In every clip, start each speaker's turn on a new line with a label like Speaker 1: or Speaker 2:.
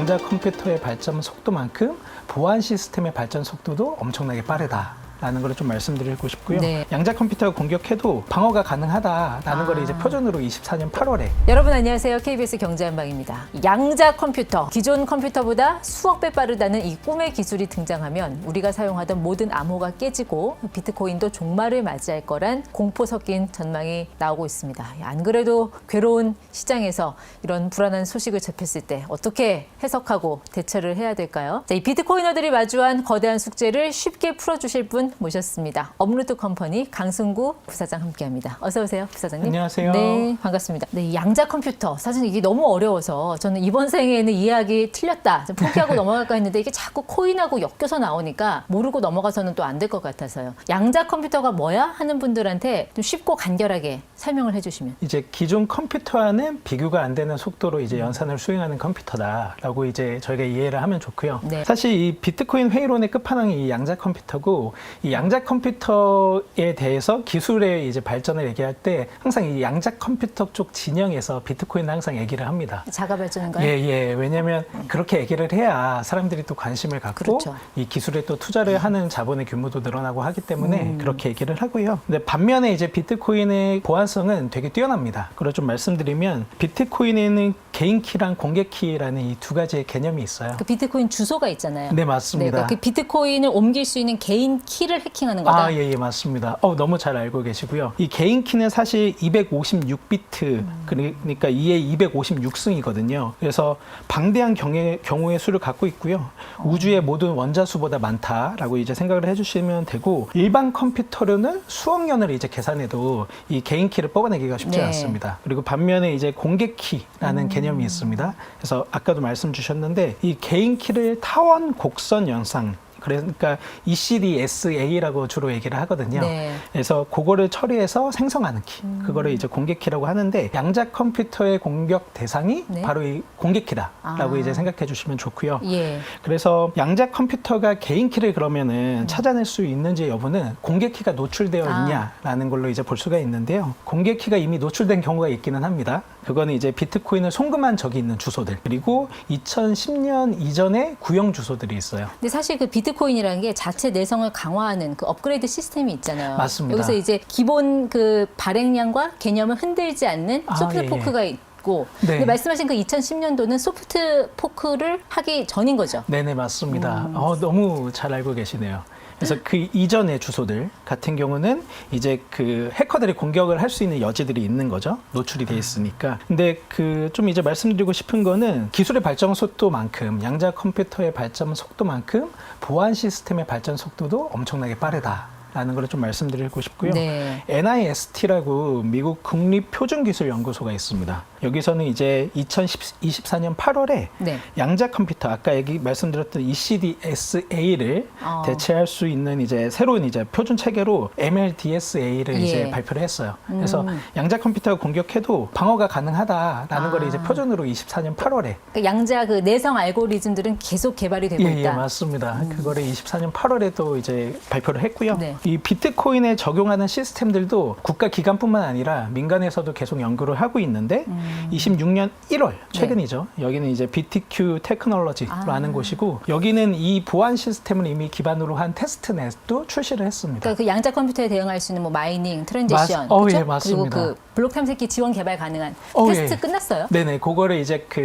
Speaker 1: 양자 컴퓨터의 발전 속도만큼 보안 시스템의 발전 속도도 엄청나게 빠르다. 라는 걸 좀 말씀드리고 싶고요.
Speaker 2: 네.
Speaker 1: 양자 컴퓨터가 공격해도 방어가 가능하다라는 걸 이제 표준으로 24년 8월에
Speaker 2: 여러분 안녕하세요. KBS 경제한방입니다. 양자 컴퓨터, 기존 컴퓨터보다 수억 배 빠르다는 이 꿈의 기술이 등장하면 우리가 사용하던 모든 암호가 깨지고 비트코인도 종말을 맞이할 거란 공포 섞인 전망이 나오고 있습니다. 안 그래도 괴로운 시장에서 이런 불안한 소식을 접했을 때 어떻게 해석하고 대처를 해야 될까요? 자, 이 비트코이너들이 마주한 거대한 숙제를 쉽게 풀어주실 분 모셨습니다. 업루트 컴퍼니 강승구 부사장 함께합니다. 어서 오세요, 부사장님.
Speaker 1: 안녕하세요.
Speaker 2: 네, 반갑습니다. 네, 양자 컴퓨터 사실 이게 너무 어려워서 저는 이번 생에는 이해하기 틀렸다, 좀 포기하고 넘어갈까 했는데 이게 자꾸 코인하고 엮여서 나오니까 모르고 넘어가서는 또 안 될 것 같아서요. 양자 컴퓨터가 뭐야 하는 분들한테 좀 쉽고 간결하게 설명을 해주시면.
Speaker 1: 이제 기존 컴퓨터와는 비교가 안 되는 속도로 이제 연산을 수행하는 컴퓨터다라고 이제 저희가 이해를 하면 좋고요.
Speaker 2: 네.
Speaker 1: 사실 이 비트코인 회의론의 끝판왕이 이 양자 컴퓨터고, 이 양자 컴퓨터에 대해서 기술의 이제 발전을 얘기할 때 항상 이 양자 컴퓨터 쪽 진영에서 비트코인을 항상 얘기를 합니다.
Speaker 2: 자가 발전인가요?
Speaker 1: 예. 왜냐하면 그렇게 얘기를 해야 사람들이 또 관심을 갖고
Speaker 2: 그렇죠.
Speaker 1: 이 기술에 또 투자를 하는 자본의 규모도 늘어나고 하기 때문에 그렇게 얘기를 하고요. 근데 반면에 이제 비트코인의 보안성은 되게 뛰어납니다. 그걸 좀 말씀드리면 비트코인에는 개인 키랑 공개 키라는 이 두 가지의 개념이 있어요.
Speaker 2: 그 비트코인 주소가 있잖아요.
Speaker 1: 네, 맞습니다.
Speaker 2: 그러니까 그 비트코인을 옮길 수 있는 개인 키를 해킹하는 거다.
Speaker 1: 예, 맞습니다. 너무 잘 알고 계시고요. 이 개인 키는 사실 256비트, 그러니까 2의 256승이거든요. 그래서 방대한 경우의 수를 갖고 있고요. 우주의 모든 원자수보다 많다라고 이제 생각을 해주시면 되고, 일반 컴퓨터로는 수억 년을 이제 계산해도 이 개인 키를 뽑아내기가 쉽지
Speaker 2: 네.
Speaker 1: 않습니다. 그리고 반면에 이제 공개 키라는 개념이 있습니다. 그래서 아까도 말씀 주셨는데, 이 개인 키를 타원 곡선 연상, 그러니까 ECDSA라고 주로 얘기를 하거든요.
Speaker 2: 네.
Speaker 1: 그래서 그거를 처리해서 생성하는 키, 그거를 이제 공개 키라고 하는데, 양자 컴퓨터의 공격 대상이
Speaker 2: 네.
Speaker 1: 바로 이 공개 키다라고 이제 생각해 주시면 좋고요.
Speaker 2: 예.
Speaker 1: 그래서 양자 컴퓨터가 개인 키를 그러면은 찾아낼 수 있는지 여부는 공개 키가 노출되어 있냐라는 걸로 이제 볼 수가 있는데요. 공개 키가 이미 노출된 경우가 있기는 합니다. 그거는 이제 비트코인을 송금한 적이 있는 주소들, 그리고 2010년 이전의 구형 주소들이 있어요.
Speaker 2: 근데 사실 그 비트코인이라는 게 자체 내성을 강화하는 그 업그레이드 시스템이 있잖아요.
Speaker 1: 맞습니다.
Speaker 2: 여기서 이제 기본 그 발행량과 개념을 흔들지 않는 소프트
Speaker 1: 예.
Speaker 2: 포크가 있고,
Speaker 1: 네.
Speaker 2: 근데 말씀하신 그 2010년도는 소프트 포크를 하기 전인 거죠.
Speaker 1: 네네, 맞습니다. 너무 잘 알고 계시네요. 그래서 그 이전의 주소들 같은 경우는 이제 그 해커들이 공격을 할 수 있는 여지들이 있는 거죠. 노출이 돼 있으니까. 근데 그 좀 이제 말씀드리고 싶은 거는 기술의 발전 속도만큼, 양자 컴퓨터의 발전 속도만큼 보안 시스템의 발전 속도도 엄청나게 빠르다. 라는 걸 좀 말씀드리고 싶고요.
Speaker 2: 네.
Speaker 1: NIST라고 미국 국립표준기술연구소가 있습니다. 여기서는 이제 2024년 8월에
Speaker 2: 네.
Speaker 1: 양자 컴퓨터, 아까 얘기 말씀드렸던 ECDSA를 대체할 수 있는 이제 새로운 이제 표준 체계로 MLDSA를 이제 발표를 했어요. 그래서 양자 컴퓨터가 공격해도 방어가 가능하다라는 걸 이제 표준으로 24년 8월에.
Speaker 2: 그 양자 그 내성 알고리즘들은 계속 개발이 되고 있다.
Speaker 1: 예, 맞습니다. 그거를 24년 8월에 또 이제 발표를 했고요.
Speaker 2: 네.
Speaker 1: 이 비트코인에 적용하는 시스템들도 국가 기관뿐만 아니라 민간에서도 계속 연구를 하고 있는데 26년 1월 최근이죠. 여기는 이제 BTQ 테크놀로지라는 곳이고, 여기는 이 보안 시스템을 이미 기반으로 한 테스트넷도 출시를 했습니다.
Speaker 2: 그러니까 그 양자 컴퓨터에 대응할 수 있는 뭐 마이닝, 트랜지션,
Speaker 1: 예, 맞습니다.
Speaker 2: 그리고 그 블록 탐색기 지원 개발 가능한 테스트 끝났어요?
Speaker 1: 네네, 그거를 이제 그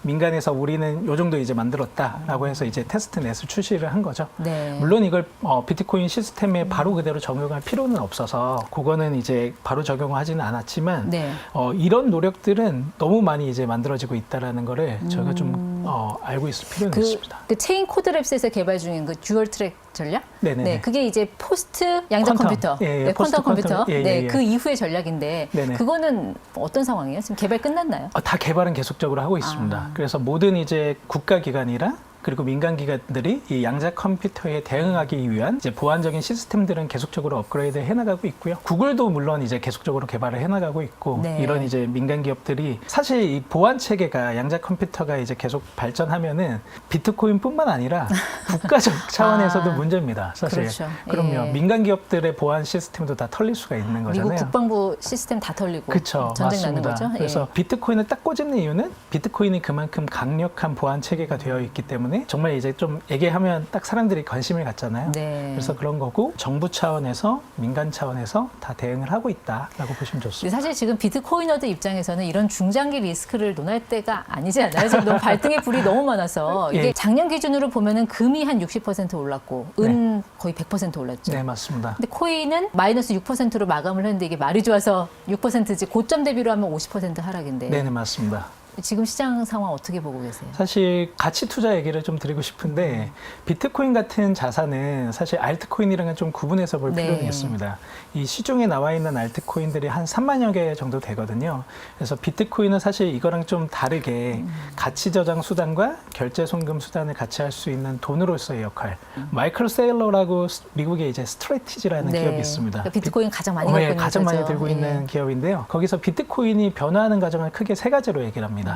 Speaker 1: 민간에서 우리는 요 정도 이제 만들었다라고 해서 이제 테스트넷을 출시를 한 거죠.
Speaker 2: 네.
Speaker 1: 물론 이걸 비트코인 시스템에 바로 그대로 적용할 필요는 없어서 그거는 이제 바로 적용하지는 않았지만,
Speaker 2: 네.
Speaker 1: 이런 노력들은 너무 많이 이제 만들어지고 있다라는 거를 저희가 좀 알고 있을 필요는 있습니다.
Speaker 2: 그 체인 코드랩스에서 개발 중인 그 듀얼 트랙 전략?
Speaker 1: 네네네.
Speaker 2: 네, 그게 이제 포스트 양자
Speaker 1: 퀀텀.
Speaker 2: 컴퓨터,
Speaker 1: 예, 포스트
Speaker 2: 퀀텀 컴퓨터.
Speaker 1: 퀀텀. 예,
Speaker 2: 네,
Speaker 1: 예.
Speaker 2: 그 이후의 전략인데
Speaker 1: 네네.
Speaker 2: 그거는 어떤 상황이에요? 지금 개발 끝났나요?
Speaker 1: 다 개발은 계속적으로 하고 있습니다. 그래서 모든 이제 국가기관이랑 그리고 민간 기관들이 이 양자 컴퓨터에 대응하기 위한 이제 보안적인 시스템들은 계속적으로 업그레이드 해나가고 있고요. 구글도 물론 이제 계속적으로 개발을 해나가고 있고
Speaker 2: 네.
Speaker 1: 이런 이제 민간 기업들이 사실 이 보안 체계가 양자 컴퓨터가 이제 계속 발전하면은 비트코인뿐만 아니라 국가적 차원에서도 문제입니다. 사실.
Speaker 2: 그렇죠.
Speaker 1: 그럼요.
Speaker 2: 예.
Speaker 1: 민간 기업들의 보안 시스템도 다 털릴 수가 있는 거잖아요.
Speaker 2: 미국 국방부 시스템 다 털리고
Speaker 1: 그렇죠.
Speaker 2: 전쟁
Speaker 1: 맞습니다.
Speaker 2: 나는 거죠.
Speaker 1: 그래서
Speaker 2: 예.
Speaker 1: 비트코인을 딱 꽂는 이유는 비트코인이 그만큼 강력한 보안 체계가 되어 있기 때문에 정말 이제 좀 얘기하면 딱 사람들이 관심을 갖잖아요.
Speaker 2: 네.
Speaker 1: 그래서 그런 거고 정부 차원에서 민간 차원에서 다 대응을 하고 있다라고 보시면
Speaker 2: 근데
Speaker 1: 좋습니다.
Speaker 2: 사실 지금 비트코이너들 입장에서는 이런 중장기 리스크를 논할 때가 아니지 않나요? 지금 너무 발등에 불이 너무 많아서 이게
Speaker 1: 예.
Speaker 2: 작년 기준으로 보면은 금이 한 60% 올랐고 은 거의 100% 올랐죠.
Speaker 1: 네, 맞습니다.
Speaker 2: 근데 코인은 마이너스 6%로 마감을 했는데 이게 말이 좋아서 6%지 고점 대비로 하면 50% 하락인데
Speaker 1: 네, 맞습니다.
Speaker 2: 지금 시장 상황 어떻게 보고 계세요?
Speaker 1: 사실 가치 투자 얘기를 좀 드리고 싶은데 비트코인 같은 자산은 사실 알트코인이랑은 좀 구분해서 볼
Speaker 2: 네.
Speaker 1: 필요는 있습니다. 이 시중에 나와 있는 알트코인들이 한 3만여 개 정도 되거든요. 그래서 비트코인은 사실 이거랑 좀 다르게 가치 저장 수단과 결제 송금 수단을 같이 할 수 있는 돈으로서의 역할. 마이클 세일러라고 미국의 이제 스트래티지라는
Speaker 2: 네.
Speaker 1: 기업이 있습니다.
Speaker 2: 그러니까 비트코인 가장 많이 갖고 있는
Speaker 1: 가장 많이
Speaker 2: 회사죠.
Speaker 1: 들고
Speaker 2: 예.
Speaker 1: 있는 기업인데요. 거기서 비트코인이 변화하는 과정을 크게 세 가지로 얘기를 합니다.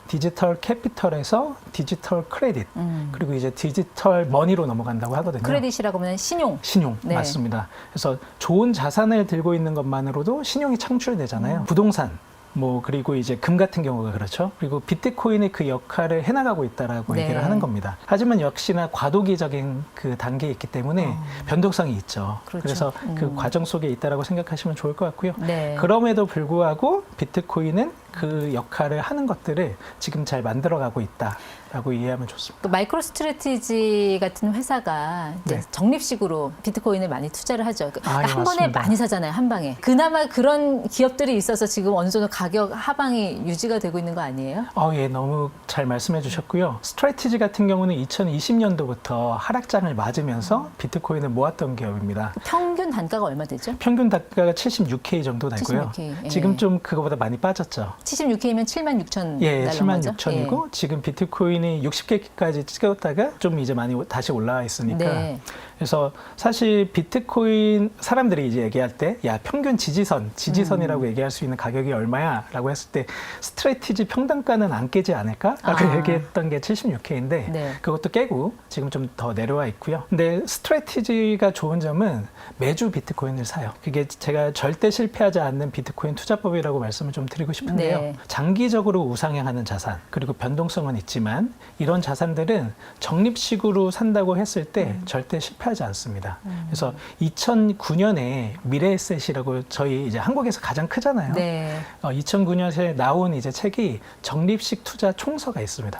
Speaker 1: 디지털 캐피털에서 디지털 크레딧, 그리고 이제 디지털 머니로 넘어간다고 하거든요.
Speaker 2: 크레딧이라고 하면 신용.
Speaker 1: 신용
Speaker 2: 네.
Speaker 1: 맞습니다. 그래서 좋은 자산을 들고 있는 것만으로도 신용이 창출되잖아요. 부동산, 뭐 그리고 이제 금 같은 경우가 그렇죠. 그리고 비트코인이 그 역할을 해나가고 있다라고
Speaker 2: 네.
Speaker 1: 얘기를 하는 겁니다. 하지만 역시나 과도기적인 그 단계에 있기 때문에 변동성이 있죠.
Speaker 2: 그렇죠.
Speaker 1: 그래서 그 과정 속에 있다라고 생각하시면 좋을 것 같고요.
Speaker 2: 네.
Speaker 1: 그럼에도 불구하고 비트코인은 그 역할을 하는 것들을 지금 잘 만들어가고 있다라고 이해하면 좋습니다.
Speaker 2: 또 마이크로 스트래티지 같은 회사가 이제
Speaker 1: 네.
Speaker 2: 적립식으로 비트코인을 많이 투자를 하죠.
Speaker 1: 아, 예,
Speaker 2: 한 번에
Speaker 1: 맞습니다.
Speaker 2: 많이 사잖아요, 한 방에. 그나마 그런 기업들이 있어서 지금 어느 정도 가격 하방이 유지가 되고 있는 거 아니에요?
Speaker 1: 예, 너무 잘 말씀해 주셨고요. 스트래티지 같은 경우는 2020년도부터 하락장을 맞으면서 비트코인을 모았던 기업입니다.
Speaker 2: 평균 단가가 얼마 되죠?
Speaker 1: 평균 단가가 76K 정도 되고요.
Speaker 2: 76K, 예.
Speaker 1: 지금 좀 그거보다 많이 빠졌죠.
Speaker 2: 76K면 76,000
Speaker 1: 예,
Speaker 2: 달러
Speaker 1: 76,000이고 지금 비트코인이 60K까지 찍었다가 좀 이제 많이 다시 올라와 있으니까
Speaker 2: 네.
Speaker 1: 그래서 사실 비트코인 사람들이 이제 얘기할 때 야 평균 지지선이라고 얘기할 수 있는 가격이 얼마야 라고 했을 때 스트래티지 평단가는 안 깨지 않을까라고 얘기했던 게 76K인데
Speaker 2: 네.
Speaker 1: 그것도 깨고 지금 좀 더 내려와 있고요. 근데 스트래티지가 좋은 점은 매주 비트코인을 사요. 그게 제가 절대 실패하지 않는 비트코인 투자법이라고 말씀을 좀 드리고 싶은데요.
Speaker 2: 네.
Speaker 1: 장기적으로 우상향하는 자산 그리고 변동성은 있지만 이런 자산들은 적립식으로 산다고 했을 때 절대 실패하지 않습니다. 그래서 2009년에 미래에셋이라고 저희 이제 한국에서 가장 크잖아요.
Speaker 2: 네.
Speaker 1: 2009년에 나온 이제 책이 적립식 투자 총서가 있습니다.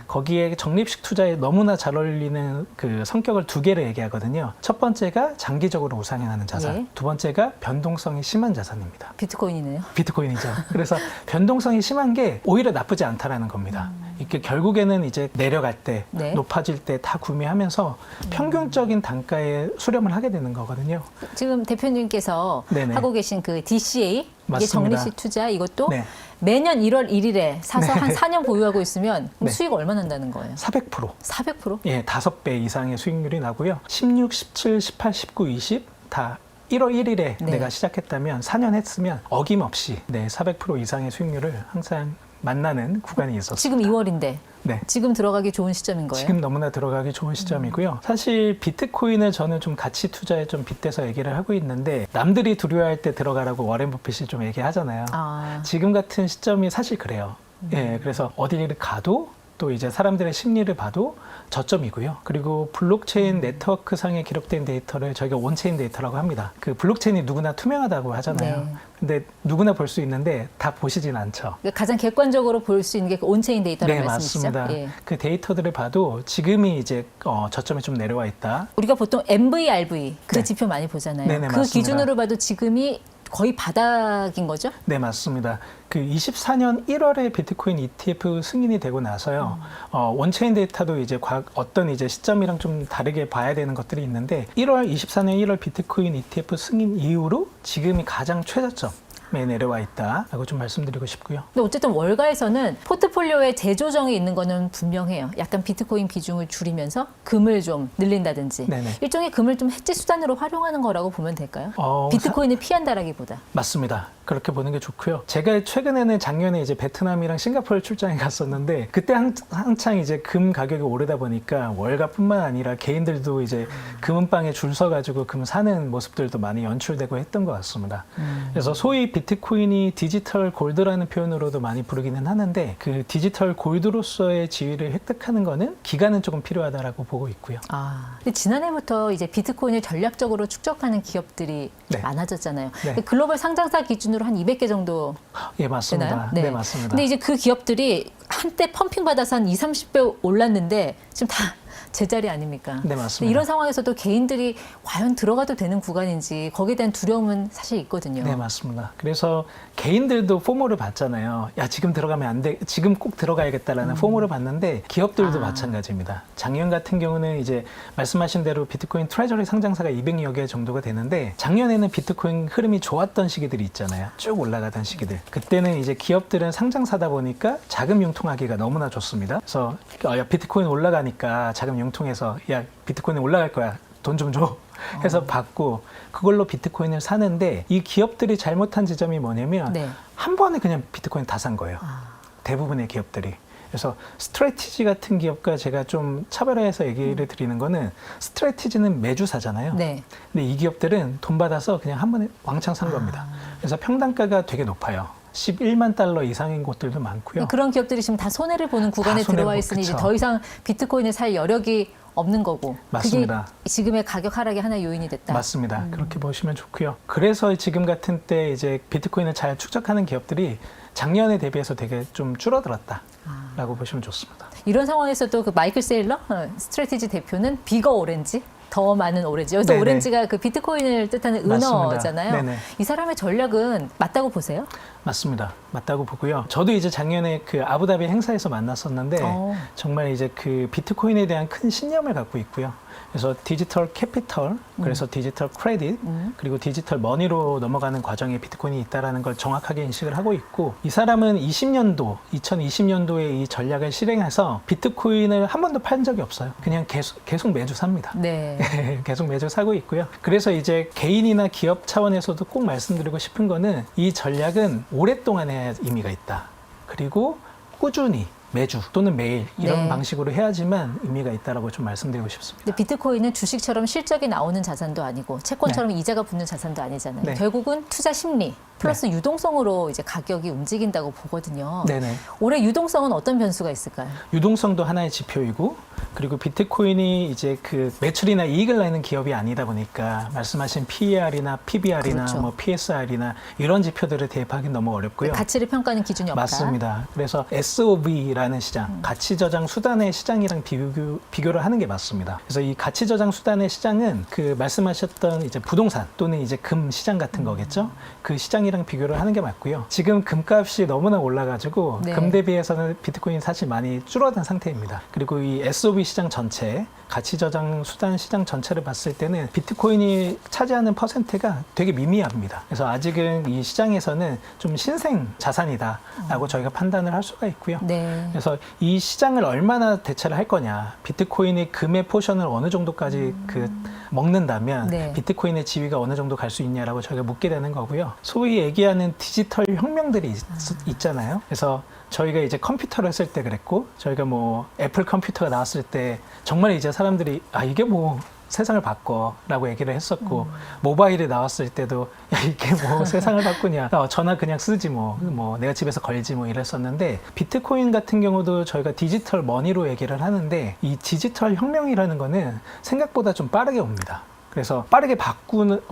Speaker 1: 거기에 적립식 투자에 너무나 잘 어울리는 그 성격을 두 개를 얘기하거든요. 첫 번째가 장기적으로 우상향하는 자산,
Speaker 2: 예.
Speaker 1: 두 번째가 변동성이 심한 자산입니다.
Speaker 2: 비트코인이네요.
Speaker 1: 비트코인이죠. 그래서 변동성이 심한 게 오히려 나쁘지 않다라는 겁니다. 이게 결국에는 이제 내려갈 때,
Speaker 2: 네.
Speaker 1: 높아질 때 다 구매하면서 평균적인 단가에 수렴을 하게 되는 거거든요.
Speaker 2: 지금 대표님께서
Speaker 1: 네네.
Speaker 2: 하고 계신 그 DCA 이게
Speaker 1: 맞습니다.
Speaker 2: 적립식 투자 이것도
Speaker 1: 네.
Speaker 2: 매년 1월 1일에 사서
Speaker 1: 네.
Speaker 2: 한 4년 보유하고 있으면 그럼
Speaker 1: 네.
Speaker 2: 수익 얼마 난다는 거예요?
Speaker 1: 400%.
Speaker 2: 400%?
Speaker 1: 예, 5배 이상의 수익률이 나고요. 16, 17, 18, 19, 20 다 1월 1일에
Speaker 2: 네.
Speaker 1: 내가 시작했다면 4년 했으면 어김없이 400% 이상의 수익률을 항상 만나는 구간이 있었습니다.
Speaker 2: 지금 2월인데
Speaker 1: 네.
Speaker 2: 지금 들어가기 좋은 시점인 거예요?
Speaker 1: 지금 너무나 들어가기 좋은 시점이고요. 사실 비트코인을 저는 좀 가치 투자에 좀 빗대서 얘기를 하고 있는데 남들이 두려워할 때 들어가라고 워렌 버핏이 좀 얘기하잖아요. 지금 같은 시점이 사실 그래요. 예, 그래서 어디를 가도 또 이제 사람들의 심리를 봐도 저점이고요. 그리고 블록체인 네트워크 상에 기록된 데이터를 저희가 온체인 데이터라고 합니다. 그 블록체인이 누구나 투명하다고 하잖아요.
Speaker 2: 네.
Speaker 1: 근데 누구나 볼 수 있는데 다 보시진 않죠.
Speaker 2: 그러니까 가장 객관적으로 볼 수 있는 게 그 온체인 데이터라는
Speaker 1: 네,
Speaker 2: 말씀이시죠?
Speaker 1: 맞습니다.
Speaker 2: 예.
Speaker 1: 그 데이터들을 봐도 지금이 이제 저점에 좀 내려와 있다.
Speaker 2: 우리가 보통 MVRV 그
Speaker 1: 네.
Speaker 2: 지표 많이 보잖아요.
Speaker 1: 네네,
Speaker 2: 그
Speaker 1: 맞습니다.
Speaker 2: 기준으로 봐도 지금이 거의 바닥인 거죠?
Speaker 1: 네, 맞습니다. 그 24년 1월에 비트코인 ETF 승인이 되고 나서요. 원체인 데이터도 이제 어떤 이제 시점이랑 좀 다르게 봐야 되는 것들이 있는데 24년 1월 비트코인 ETF 승인 이후로 지금이 가장 최저점. 내려와 있다라고 좀 말씀드리고 싶고요.
Speaker 2: 근데 어쨌든 월가에서는 포트폴리오의 재조정이 있는 거는 분명해요. 약간 비트코인 비중을 줄이면서 금을 좀 늘린다든지
Speaker 1: 네네.
Speaker 2: 일종의 금을 좀 해지 수단으로 활용하는 거라고 보면 될까요? 비트코인을 피한다라기보다.
Speaker 1: 맞습니다. 그렇게 보는 게 좋고요. 제가 최근에는 작년에 이제 베트남이랑 싱가포르 출장에 갔었는데 그때 한창 이제 금 가격이 오르다 보니까 월가뿐만 아니라 개인들도 이제 금은방에 줄 서가지고 금 사는 모습들도 많이 연출되고 했던 것 같습니다. 그래서 소위 비트코인이 디지털 골드라는 표현으로도 많이 부르기는 하는데 그 디지털 골드로서의 지위를 획득하는 거는 기간은 조금 필요하다라고 보고 있고요.
Speaker 2: 근데 지난해부터 이제 비트코인을 전략적으로 축적하는 기업들이
Speaker 1: 네.
Speaker 2: 많아졌잖아요.
Speaker 1: 네.
Speaker 2: 글로벌 상장사 기준으로 한 200개 정도
Speaker 1: 예, 맞습니다.
Speaker 2: 되나요?
Speaker 1: 네, 맞습니다.
Speaker 2: 근데 이제 그 기업들이 한때 펌핑 받아서 한 20-30배 올랐는데 지금 다 제자리 아닙니까?
Speaker 1: 네, 맞습니다.
Speaker 2: 근데 이런 상황에서도 개인들이 과연 들어가도 되는 구간인지 거기에 대한 두려움은 사실 있거든요.
Speaker 1: 네, 맞습니다. 그래서 개인들도 포모를 받잖아요. 야, 지금 들어가면 안 돼. 지금 꼭 들어가야겠다라는 포모를 받는데 기업들도 마찬가지입니다. 작년 같은 경우는 이제 말씀하신 대로 비트코인 트레저리 상장사가 200여 개 정도가 되는데 작년에는 비트코인 흐름이 좋았던 시기들이 있잖아요. 쭉 올라가던 시기들. 그때는 이제 기업들은 상장사다 보니까 자금 융통하기가 너무나 좋습니다. 그래서 야, 비트코인 올라가니까 자금 융통해서 야, 비트코인 올라갈 거야. 돈 좀 줘. 해서 받고 그걸로 비트코인을 사는데 이 기업들이 잘못한 지점이 뭐냐면
Speaker 2: 네.
Speaker 1: 한 번에 그냥 비트코인 다 산 거예요. 대부분의 기업들이. 그래서 스트래티지 같은 기업과 제가 좀 차별화해서 얘기를 드리는 거는 스트래티지는 매주 사잖아요.
Speaker 2: 네.
Speaker 1: 근데 이 기업들은 돈 받아서 그냥 한 번에 왕창 산 겁니다. 그래서 평단가가 되게 높아요. 11만 달러 이상인 곳들도 많고요.
Speaker 2: 그런 기업들이 지금 다 손해를 보는 구간에
Speaker 1: 손해를
Speaker 2: 들어와 있으니 이제
Speaker 1: 그쵸.
Speaker 2: 더 이상 비트코인을 살 여력이 없는 거고.
Speaker 1: 맞습니다.
Speaker 2: 그게 지금의 가격 하락의 하나의 요인이 됐다.
Speaker 1: 맞습니다. 그렇게 보시면 좋고요. 그래서 지금 같은 때 이제 비트코인을 잘 축적하는 기업들이 작년에 대비해서 되게 좀 줄어들었다라고 보시면 좋습니다.
Speaker 2: 이런 상황에서도 그 마이클 세일러 스트래티지 대표는 비거 오렌지 더 많은 오렌지. 여기서
Speaker 1: 네네.
Speaker 2: 오렌지가 그 비트코인을 뜻하는
Speaker 1: 맞습니다.
Speaker 2: 은어잖아요.
Speaker 1: 네네.
Speaker 2: 이 사람의 전략은 맞다고 보세요?
Speaker 1: 맞습니다. 맞다고 보고요. 저도 이제 작년에 그 아부다비 행사에서 만났었는데 정말 이제 그 비트코인에 대한 큰 신념을 갖고 있고요. 그래서 디지털 캐피털, 그래서 디지털 크레딧, 그리고 디지털 머니로 넘어가는 과정에 비트코인이 있다는 걸 정확하게 인식을 하고 있고 이 사람은 2020년도에 이 전략을 실행해서 비트코인을 한 번도 팔 적이 없어요. 그냥 계속 매주 삽니다.
Speaker 2: 네.
Speaker 1: 계속 매주 사고 있고요. 그래서 이제 개인이나 기업 차원에서도 꼭 말씀드리고 싶은 거는 이 전략은 오랫동안 해야 의미가 있다. 그리고 꾸준히 매주 또는 매일 이런
Speaker 2: 네.
Speaker 1: 방식으로 해야지만 의미가 있다라고 좀 말씀드리고 싶습니다.
Speaker 2: 근데 비트코인은 주식처럼 실적이 나오는 자산도 아니고 채권처럼 이자가 붙는 자산도 아니잖아요.
Speaker 1: 네.
Speaker 2: 결국은 투자 심리 플러스 유동성으로 이제 가격이 움직인다고 보거든요.
Speaker 1: 네네.
Speaker 2: 올해 유동성은 어떤 변수가 있을까요?
Speaker 1: 유동성도 하나의 지표이고 그리고 비트코인이 이제 그 매출이나 이익을 내는 기업이 아니다 보니까 말씀하신 PER이나 PBR이나
Speaker 2: 그렇죠.
Speaker 1: 뭐 PSR이나 이런 지표들을 대입하기 너무 어렵고요.
Speaker 2: 가치를 평가하는 기준이 없다.
Speaker 1: 맞습니다. 그래서 SOV라는 시장, 가치 저장 수단의 시장이랑 비교를 하는 게 맞습니다. 그래서 이 가치 저장 수단의 시장은 그 말씀하셨던 이제 부동산 또는 이제 금 시장 같은 거겠죠. 그 시장이랑 비교를 하는 게 맞고요. 지금 금값이 너무나 올라가지고
Speaker 2: 네.
Speaker 1: 금 대비해서는 비트코인 사실 많이 줄어든 상태입니다. 그리고 이 SOV 시장 전체, 가치 저장 수단 시장 전체를 봤을 때는 비트코인이 차지하는 퍼센트가 되게 미미합니다. 그래서 아직은 이 시장에서는 좀 신생 자산이다라고 저희가 판단을 할 수가 있고요.
Speaker 2: 네.
Speaker 1: 그래서 이 시장을 얼마나 대체를 할 거냐, 비트코인이 금의 포션을 어느 정도까지 먹는다면
Speaker 2: 네.
Speaker 1: 비트코인의 지위가 어느 정도 갈 수 있냐라고 저희가 묻게 되는 거고요. 소위 얘기하는 디지털 혁명들이 있잖아요. 그래서 저희가 이제 컴퓨터를 했을 때 그랬고, 저희가 뭐 애플 컴퓨터가 나왔을 때 정말 이제 사람들이 이게 뭐 세상을 바꿔라고 얘기를 했었고, 모바일이 나왔을 때도 야 이게 뭐 세상을 바꾸냐, 전화 그냥 쓰지 뭐 내가 집에서 걸지 뭐 이랬었는데, 비트코인 같은 경우도 저희가 디지털 머니로 얘기를 하는데 이 디지털 혁명이라는 거는 생각보다 좀 빠르게 옵니다. 그래서 빠르게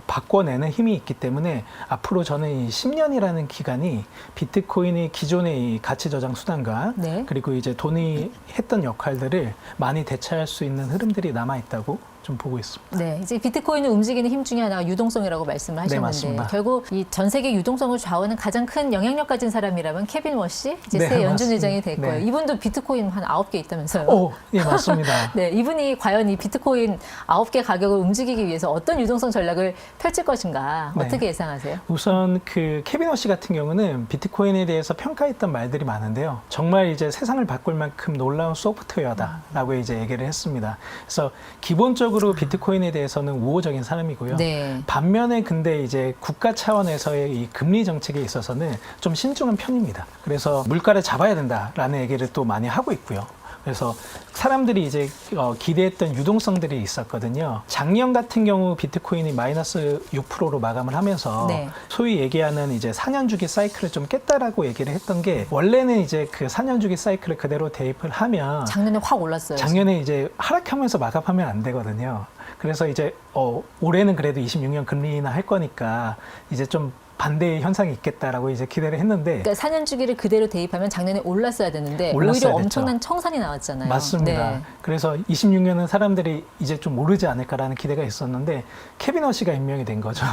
Speaker 1: 바꿔내는 힘이 있기 때문에 앞으로 저는 이 10년이라는 기간이 비트코인이 기존의 이 가치 저장 수단과
Speaker 2: 네.
Speaker 1: 그리고 이제 돈이 했던 역할들을 많이 대체할 수 있는 흐름들이 남아 있다고 좀 보고 있습니다.
Speaker 2: 네, 이제 비트코인을 움직이는 힘 중에 하나가 유동성이라고 말씀을 하셨는데
Speaker 1: 맞습니다.
Speaker 2: 결국 이 전 세계 유동성을 좌우하는 가장 큰 영향력 가진 사람이라면 케빈 워시 이제
Speaker 1: 네,
Speaker 2: 새 연준
Speaker 1: 맞습니다.
Speaker 2: 회장이 될 거예요.
Speaker 1: 네.
Speaker 2: 이분도 비트코인 한 9개 있다면서요.
Speaker 1: 오, 예, 맞습니다.
Speaker 2: 네, 이분이 과연 이 비트코인 9개 가격을 움직이기 위해서 어떤 유동성 전략을 펼칠 것인가
Speaker 1: 네.
Speaker 2: 어떻게 예상하세요?
Speaker 1: 우선 그 케빈 워시 같은 경우는 비트코인에 대해서 평가했던 말들이 많은데요. 정말 이제 세상을 바꿀 만큼 놀라운 소프트웨어다라고 이제 얘기를 했습니다. 그래서 기본적으로 비트코인에 대해서는 우호적인 사람이고요.
Speaker 2: 네.
Speaker 1: 반면에 근데 이제 국가 차원에서의 이 금리 정책에 있어서는 좀 신중한 편입니다. 그래서 물가를 잡아야 된다라는 얘기를 또 많이 하고 있고요. 그래서 사람들이 이제 기대했던 유동성들이 있었거든요. 작년 같은 경우 비트코인이 마이너스 6%로 마감을 하면서
Speaker 2: 네.
Speaker 1: 소위 얘기하는 이제 4년 주기 사이클을 좀 깼다라고 얘기를 했던 게 원래는 이제 그 4년 주기 사이클을 그대로 대입을 하면
Speaker 2: 작년에 확 올랐어요.
Speaker 1: 작년에 이제 하락하면서 마감하면 안 되거든요. 그래서 이제 올해는 그래도 26년 금리 인하 할 거니까 이제 좀 반대의 현상이 있겠다라고 이제 기대를 했는데
Speaker 2: 그러니까 4년 주기를 그대로 대입하면 작년에 올랐어야 되는데
Speaker 1: 올랐어야
Speaker 2: 오히려
Speaker 1: 됐죠.
Speaker 2: 엄청난 청산이 나왔잖아요.
Speaker 1: 맞습니다.
Speaker 2: 네.
Speaker 1: 그래서 26년은 사람들이 이제 좀 오르지 않을까라는 기대가 있었는데 케빈 워시가 임명이 된 거죠.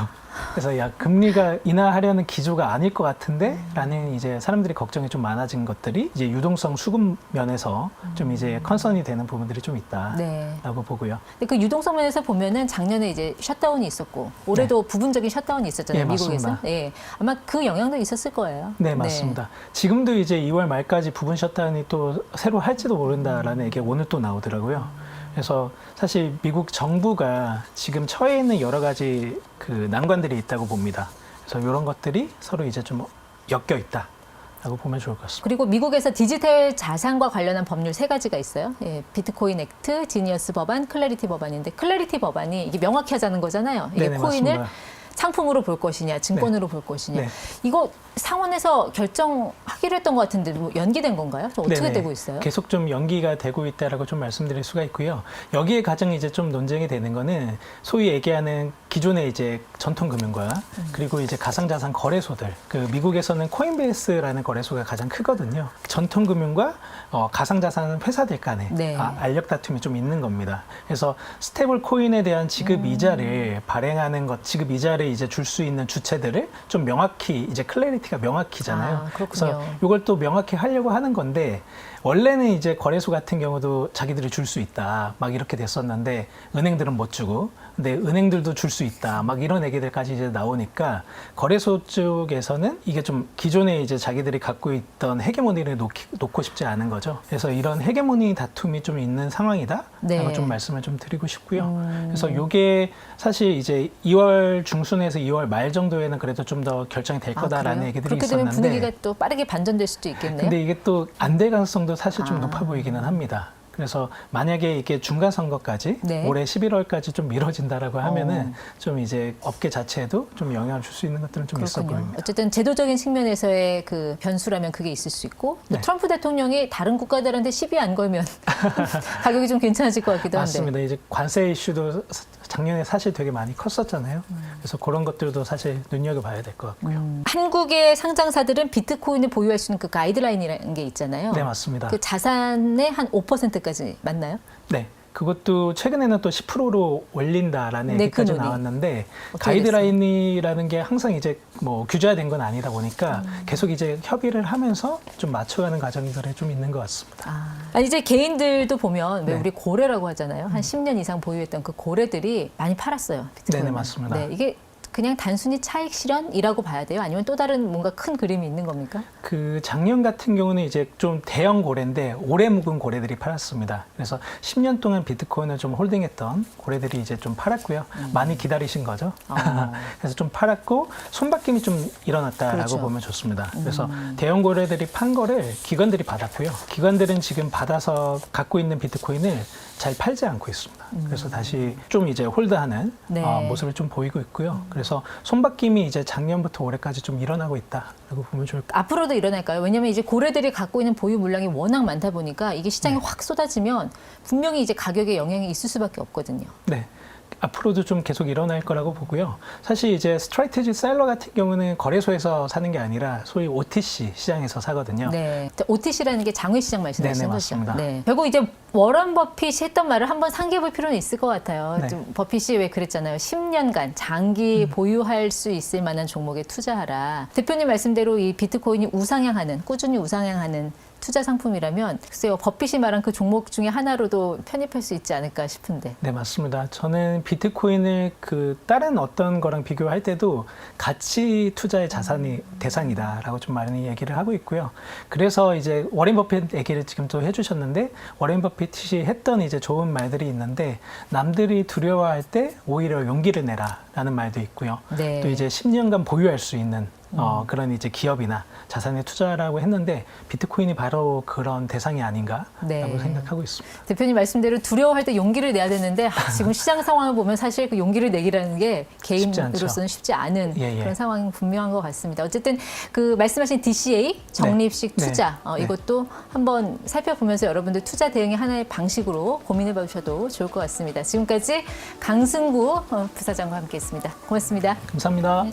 Speaker 1: 그래서 야 금리가 인하하려는 기조가 아닐 것 같은데 라는 이제 사람들이 걱정이 좀 많아진 것들이 이제 유동성 수급 면에서 좀 이제 컨선이 되는 부분들이 좀 있다라고
Speaker 2: 네.
Speaker 1: 보고요.
Speaker 2: 근데 그 유동성 면에서 보면은 작년에 이제 셧다운이 있었고 올해도 부분적인 셧다운이 있었잖아요.
Speaker 1: 네,
Speaker 2: 미국에서.
Speaker 1: 맞습니다.
Speaker 2: 예. 아마 그 영향도 있었을 거예요.
Speaker 1: 네, 맞습니다. 지금도 이제 2월 말까지 부분 셧다운이 또 새로 할지도 모른다라는 얘기가 오늘 또 나오더라고요. 그래서 사실 미국 정부가 지금 처해 있는 여러 가지 그 난관들이 있다고 봅니다. 그래서 이런 것들이 서로 이제 좀 엮여 있다라고 보면 좋을 것 같습니다.
Speaker 2: 그리고 미국에서 디지털 자산과 관련한 법률 3가지가 있어요. 예, 비트코인 액트, 지니어스 법안, 클래리티 법안인데 클래리티 법안이 이게 명확히 하자는 거잖아요. 이게
Speaker 1: 네네,
Speaker 2: 코인을
Speaker 1: 맞습니다.
Speaker 2: 상품으로 볼 것이냐, 증권으로 볼 것이냐.
Speaker 1: 네.
Speaker 2: 이거 상원에서 결정하기로 했던 것 같은데 뭐 연기된 건가요? 어떻게
Speaker 1: 네네.
Speaker 2: 되고 있어요?
Speaker 1: 계속 좀 연기가 되고 있다라고 좀 말씀드릴 수가 있고요. 여기에 가장 이제 좀 논쟁이 되는 거는 소위 얘기하는 기존의 이제 전통금융과 그리고 이제 가상자산 거래소들. 그 미국에서는 코인베이스라는 거래소가 가장 크거든요. 전통금융과 가상자산 회사들 간에
Speaker 2: 네.
Speaker 1: 알력 다툼이 좀 있는 겁니다. 그래서 스테이블 코인에 대한 지급 이자를 발행하는 것, 지급 이자를 이제 줄 수 있는 주체들을 좀 명확히 이제 클래리티가 명확히잖아요.
Speaker 2: 아, 그렇군요.
Speaker 1: 그래서 이걸 또 명확히 하려고 하는 건데 원래는 이제 거래소 같은 경우도 자기들이 줄 수 있다 막 이렇게 됐었는데 은행들은 못 주고 근데 은행들도 줄 수 있다 막 이런 얘기들까지 이제 나오니까 거래소 쪽에서는 이게 좀 기존에 이제 자기들이 갖고 있던 헤게모니를 놓고 싶지 않은 거죠. 그래서 이런 헤게모니 다툼이 좀 있는 상황이다라고
Speaker 2: 네.
Speaker 1: 좀 말씀을 좀 드리고 싶고요. 그래서 이게 사실 이제 2월 중순에서 2월 말 정도에는 그래도 좀 더 결정이 될 거다라는
Speaker 2: 그래요?
Speaker 1: 얘기들이
Speaker 2: 그렇게
Speaker 1: 있었는데
Speaker 2: 되면 분위기가 또 빠르게 반전될 수도 있겠네요.
Speaker 1: 근데 이게 또 안 될 가능성도 사실 좀
Speaker 2: 아.
Speaker 1: 높아 보이기는 합니다. 그래서 만약에 이게 중간 선거까지
Speaker 2: 네.
Speaker 1: 올해 11월까지 좀 미뤄진다라고 하면은 좀 이제 업계 자체에도 좀 영향을 줄 수 있는 것들은 좀 있어
Speaker 2: 그렇군요.
Speaker 1: 보입니다.
Speaker 2: 어쨌든 제도적인 측면에서의 그 변수라면 그게 있을 수 있고 또
Speaker 1: 네.
Speaker 2: 트럼프 대통령이 다른 국가들한테 시비 안 걸면 가격이 좀 괜찮아질 것 같기도 한데.
Speaker 1: 맞습니다. 이제 관세 이슈도 작년에 사실 되게 많이 컸었잖아요. 그래서 그런 것들도 사실 눈여겨봐야 될 것 같고요.
Speaker 2: 한국의 상장사들은 비트코인을 보유할 수 있는 그 가이드라인이라는 게 있잖아요.
Speaker 1: 네, 맞습니다.
Speaker 2: 그 자산의 한 5%까지 맞나요?
Speaker 1: 네. 그것도 최근에는 또 10%로 올린다라는
Speaker 2: 네,
Speaker 1: 얘기까지
Speaker 2: 그 논의.
Speaker 1: 나왔는데
Speaker 2: 어떻게
Speaker 1: 가이드라인이라는 게 항상 이제 뭐 규제화된 건 아니다 보니까 계속 이제 협의를 하면서 좀 맞춰가는 과정들이 좀 있는 것 같습니다.
Speaker 2: 아니 이제 개인들도 보면 왜
Speaker 1: 네.
Speaker 2: 우리 고래라고 하잖아요. 한 10년 이상 보유했던 그 고래들이 많이 팔았어요. 비트코인을.
Speaker 1: 네네, 맞습니다.
Speaker 2: 네, 이게 그냥 단순히 차익 실현이라고 봐야 돼요? 아니면 또 다른 뭔가 큰 그림이 있는 겁니까?
Speaker 1: 그 작년 같은 경우는 이제 좀 대형 고래인데 오래 묵은 고래들이 팔았습니다. 그래서 10년 동안 비트코인을 좀 홀딩했던 고래들이 이제 좀 팔았고요. 많이 기다리신 거죠. 그래서 좀 팔았고 손바뀜이 좀 일어났다라고
Speaker 2: 그렇죠.
Speaker 1: 보면 좋습니다. 그래서 대형 고래들이 판 거를 기관들이 받았고요. 기관들은 지금 받아서 갖고 있는 비트코인을 잘 팔지 않고 있습니다. 그래서 다시 좀 이제 홀드하는
Speaker 2: 네.
Speaker 1: 모습을 좀 보이고 있고요. 그래서 손바뀜이 이제 작년부터 올해까지 좀 일어나고 있다라고 보면 좋을 것 같아요.
Speaker 2: 앞으로도 일어날까요? 왜냐하면 이제 고래들이 갖고 있는 보유 물량이 워낙 많다 보니까 이게 시장에 확 쏟아지면 분명히 이제 가격에 영향이 있을 수밖에 없거든요.
Speaker 1: 네. 앞으로도 좀 계속 일어날 거라고 보고요. 사실 이제 스트레이티지 셀러 같은 경우는 거래소에서 사는 게 아니라 소위 OTC 시장에서 사거든요.
Speaker 2: 네. OTC라는 게 장외시장 말씀하시는
Speaker 1: 네네,
Speaker 2: 거죠?
Speaker 1: 맞습니다.
Speaker 2: 네. 결국 이제 워런 버핏이 했던 말을 한번 상기해볼 필요는 있을 것 같아요.
Speaker 1: 네.
Speaker 2: 좀 버핏이 왜 그랬잖아요. 10년간 장기 보유할 수 있을 만한 종목에 투자하라. 대표님 말씀대로 이 비트코인이 우상향하는, 꾸준히 우상향하는 투자 상품이라면 글쎄요, 버핏이 말한 그 종목 중에 하나로도 편입할 수 있지 않을까 싶은데.
Speaker 1: 네, 맞습니다. 저는 비트코인을 그 다른 어떤 거랑 비교할 때도 가치 투자의 자산이 대상이다라고 좀 많이 얘기를 하고 있고요. 그래서 이제 워렌 버핏 얘기를 지금 또 해주셨는데 워렌 버핏이 했던 이제 좋은 말들이 있는데 남들이 두려워할 때 오히려 용기를 내라라는 말도 있고요.
Speaker 2: 네.
Speaker 1: 또 이제 10년간 보유할 수 있는 그런 이제 기업이나 자산에 투자라고 했는데 비트코인이 바로 그런 대상이 아닌가라고
Speaker 2: 네.
Speaker 1: 생각하고 있습니다.
Speaker 2: 대표님 말씀대로 두려워할 때 용기를 내야 되는데 지금 시장 상황을 보면 사실 그 용기를 내기라는 게 개인으로서는 쉽지 않은
Speaker 1: 예, 예.
Speaker 2: 그런 상황이 분명한 것 같습니다. 어쨌든 그 말씀하신 DCA 적립식
Speaker 1: 네.
Speaker 2: 투자
Speaker 1: 네.
Speaker 2: 이것도 한번 살펴보면서 여러분들 투자 대응의 하나의 방식으로 고민해 봐주셔도 좋을 것 같습니다. 지금까지 강승구 부사장과 함께했습니다. 고맙습니다.
Speaker 1: 감사합니다.